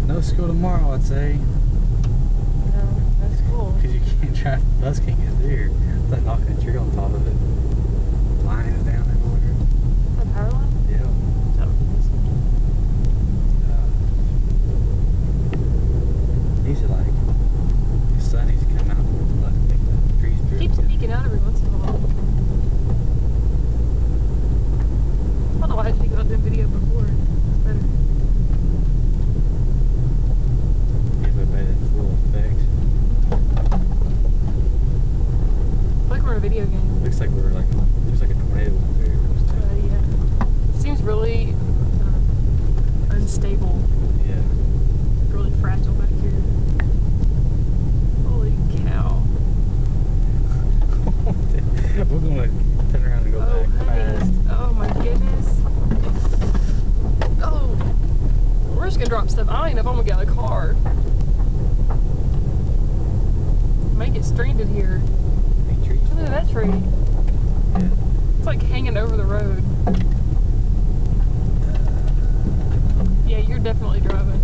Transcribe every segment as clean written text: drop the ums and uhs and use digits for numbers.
No school tomorrow, I'd say. No, no school. Because you can't drive, the bus can't get through. It's like knocking a tree on top of it. Lines down everywhere. The power line? Yeah. Oh, Needs to like, the sun needs to come out and like make the trees through. keeps peeking out every once in a while. I don't know why I didn't think about doing video before. It's better. Give it by the full effect. I feel like we're in a video game. Looks like we're like, there's like a tornado up there. Yeah. It seems really unstable. Yeah. Really fragile back here. Holy cow. We're gonna turn around and go back fast. Oh my goodness. Oh. We're just gonna drop stuff. I don't even know if I'm gonna get out of the car. Might get stranded here. Big trees. Look at that tree. Yeah. It's like hanging over the road. Yeah, you're definitely driving.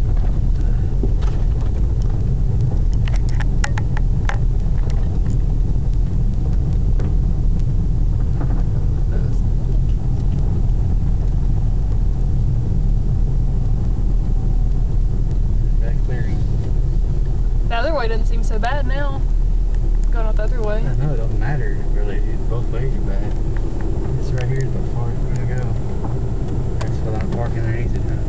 Back clearing. The other way doesn't seem so bad now. Going out the other way. I know, it don't matter really. Both ways are bad. This right here is the farthest we're gonna go. That's what I'm parking underneath it now.